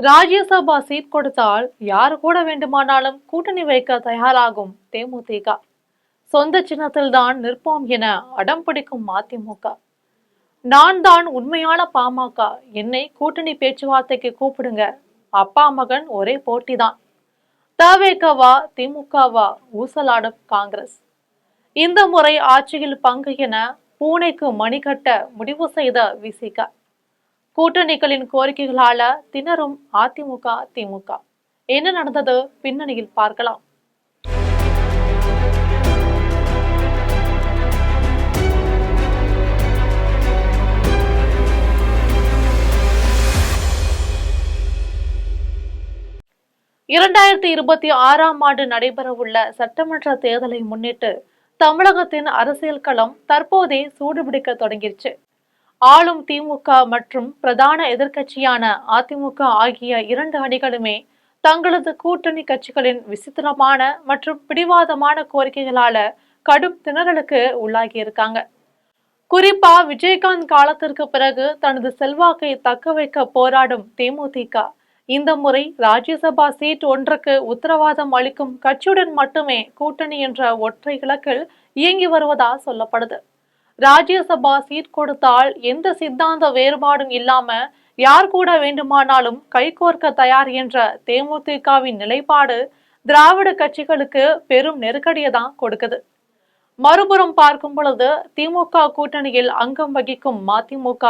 Rajya Sabha seat கொடுத்தால் யாரு கூட வேண்டுமானாலும் கூட்டணி வைக்க தயாராகும் தேமுதிக. சொந்த சின்னத்தில் தான் நிற்போம் என அடம் பிடிக்கும் மதிமுக. நான் தான் உண்மையான பாமக, என்னை கூட்டணி பேச்சுவார்த்தைக்கு கூப்பிடுங்க. அப்பா மகன் ஒரே போட்டிதான். தவேகவா திமுகவா ஊசலாடும் காங்கிரஸ். இந்த முறை ஆட்சியில் பங்கு என பூனைக்கு மணிகட்ட முடிவு செய்த விசிக. கூட்டணிகளின் கோரிக்கைகளால திணறும் அதிமுக திமுக. என்ன நடந்தது பின்னணியில் பார்க்கலாம். இரண்டாயிரத்தி 26ஆம் ஆண்டு நடைபெறவுள்ள சட்டமன்ற தேர்தலை முன்னிட்டு தமிழகத்தின் அரசியல் களம் தற்போதே சூடுபிடிக்க தொடங்கிருச்சு. ஆளும் திமுக மற்றும் பிரதான எதிர்க்கட்சியான அதிமுக ஆகிய இரண்டு அணிகளுமே தங்களது கூட்டணி கட்சிகளின் விசித்திரமான மற்றும் பிடிவாதமான கோரிக்கைகளால கடும் திணறலுக்கு உள்ளாகி இருக்காங்க. குறிப்பா விஜயகாந்த் காலத்திற்கு பிறகு தனது செல்வாக்கை தக்க வைக்க போராடும் தேமுதிக இந்த முறை ராஜ்யசபா சீட் ஒன்றுக்கு உத்தரவாதம் அளிக்கும் கட்சியுடன் மட்டுமே கூட்டணி என்ற ஒற்றை இலக்கில் இயங்கி வருவதா சொல்லப்படுது. ராஜ்யசபா சீட் கொடுத்தால் எந்த சித்தாந்த வேறுபாடும் இல்லாம யார் கூட வேண்டுமானாலும் கைகோர்க்க தயார் என்ற தேமுதிகவின் நிலைப்பாடு திராவிட கட்சிகளுக்கு பெரும் நெருக்கடியை தான் கொடுக்குது. மறுபுறம் பார்க்கும் பொழுது திமுக கூட்டணியில் அங்கம் வகிக்கும் மதிமுக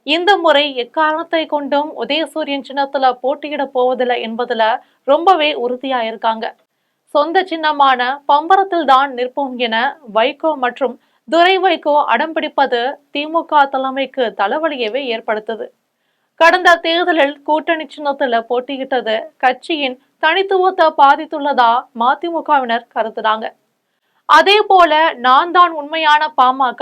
இந்த முறை எக்காரணத்தை கொண்டும் உதயசூரியன் சின்னத்துல போட்டியிட போவதில்லை என்பதுல ரொம்பவே உறுதியா இருக்காங்க. சொந்த சின்னமான பம்பரத்தில் தான் நிற்போம் என வைகோ மற்றும் துரை வைகோ அடம்பிடிப்பது திமுக தலைமைக்கு தலைவலியவே ஏற்படுத்துது. கடந்த தேர்தலில் கூட்டணி சின்னத்துல போட்டியிட்டது கட்சியின் தனித்துவத்தை பாதித்துள்ளதா மதிமுகவினர் கருதுறாங்க. அதே போல நான் தான் உண்மையான பாமக,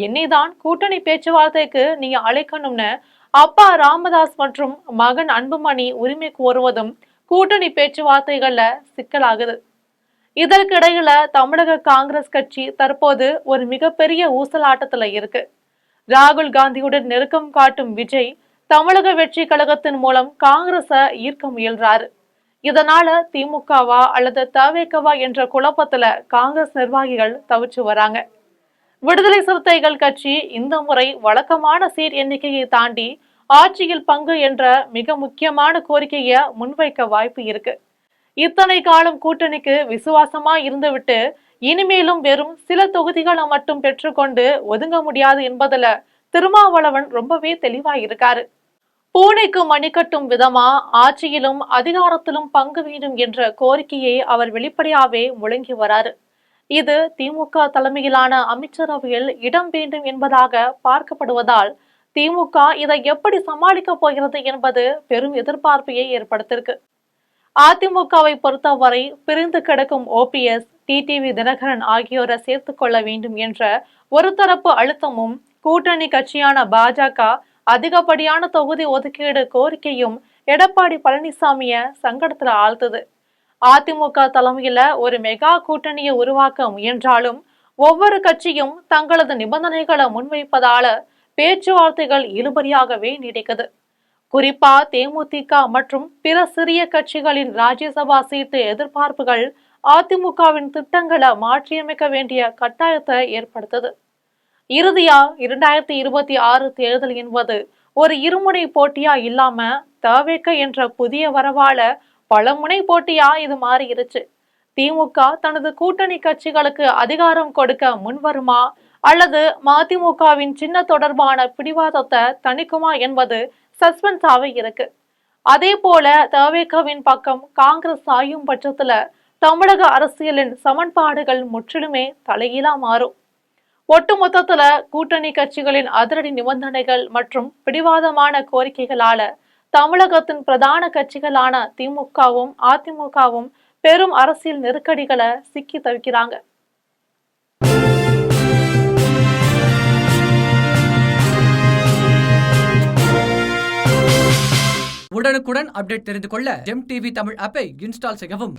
என்னை தான் கூட்டணி பேச்சுவார்த்தைக்கு நீங்க அழைக்கணும்னு அப்பா ராமதாஸ் மற்றும் மகன் அன்புமணி உரிமை கோருவதும் கூட்டணி பேச்சுவார்த்தைகள்ல சிக்கலாகுது. இதற்கிடையில தமிழக காங்கிரஸ் கட்சி தற்போது ஒரு மிகப்பெரிய ஊசலாட்டத்துல இருக்கு. ராகுல் காந்தியுடன் நெருக்கம் காட்டும் விஜய் தமிழக வெற்றி கழகத்தின் மூலம் காங்கிரஸை ஈர்க்க முயல்றாரு. இதனால திமுகவா அல்லது தவேகவா என்ற குழப்பத்துல காங்கிரஸ் நிர்வாகிகள் தவிச்சு வராங்க. விடுதலை சிறுத்தைகள் கட்சி இந்த முறை வழக்கமான சீட் எண்ணிக்கையை தாண்டி ஆட்சியில் பங்கு என்ற மிக முக்கியமான கோரிக்கையை முன்வைக்க வாய்ப்பு இருக்கு. இத்தனை காலம் கூட்டணிக்கு விசுவாசமா இருந்துவிட்டு இனிமேலும் வெறும் சில தொகுதிகளை மட்டும் பெற்றுக்கொண்டு ஒதுங்க முடியாது என்பதுல திருமாவளவன் ரொம்பவே தெளிவா இருக்காரு. பூனைக்கு மணிக்கட்டும் விதமா ஆட்சியிலும் அதிகாரத்திலும் பங்கு வேண்டும் என்ற கோரிக்கையை அவர் வெளிப்படையாவே முழங்கி வராரு. இது திமுக தலைமையிலான அமைச்சரவையில் இடம் வேண்டும் என்பதாக பார்க்கப்படுவதால் திமுக இதை எப்படி சமாளிக்க போகிறது என்பது பெரும் எதிர்பார்ப்பையை ஏற்படுத்திருக்கு. அதிமுகவை பொறுத்தவரை பிரிந்து கிடக்கும் OPS, டிடிவி தினகரன் ஆகியோரை சேர்த்துக் கொள்ள வேண்டும் என்ற ஒரு தரப்பு அழுத்தமும் கூட்டணி கட்சியான பாஜக அதிகப்படியான தொகுதி ஒதுக்கீடு கோரிக்கையும் எடப்பாடி பழனிசாமிய சங்கடத்துல ஆழ்த்துது. அதிமுக தலைமையில ஒரு மெகா கூட்டணியை உருவாக்க முயன்றாலும் ஒவ்வொரு கட்சியும் தங்களது நிபந்தனைகளை முன்வைப்பதால பேச்சுவார்த்தைகள் இழுபறியாகவே நீடிக்குது. குறிப்பா தேமுதிக மற்றும் பிற சிறிய கட்சிகளின் ராஜ்யசபா சீட்டு எதிர்பார்ப்புகள் அதிமுகவின் திட்டங்களை மாற்றியமைக்க வேண்டிய கட்டாயத்தை ஏற்படுத்துது. இறுதியா 2026 தேர்தல் என்பது ஒரு இருமுனை போட்டியா இல்லாம தவேக என்ற புதிய வரவால பலமுனை போட்டியா இது மாறிடுச்சு. திமுக தனது கூட்டணி கட்சிகளுக்கு அதிகாரம் கொடுக்க முன்வருமா அல்லது மதிமுகவின் சின்ன தொடர்பான பிடிவாதத்தை தணிக்குமா என்பது சஸ்பென்ஸாவே இருக்கு. அதே போல தவேகவின் பக்கம் காங்கிரஸ் சாயும் பட்சத்துல தமிழக அரசியலின் சமன்பாடுகள் முற்றிலுமே தலைகீழா மாறும். ஒட்டுமொத்தத்துல கூட்டணி கட்சிகளின் அதிரடி நிபந்தனைகள் மற்றும் பிடிவாதமான கோரிக்கைகளால தமிழகத்தின் பிரதான கட்சிகளான திமுகவும் அதிமுகவும் பெரும் அரசியல் நெருக்கடிகளை சிக்கி தவிக்கிறாங்க. உடனுக்குடன் அப்டேட் தெரிந்து கொள்ள ஜெம் டிவி தமிழ் ஆப்பை இன்ஸ்டால் செய்யவும்.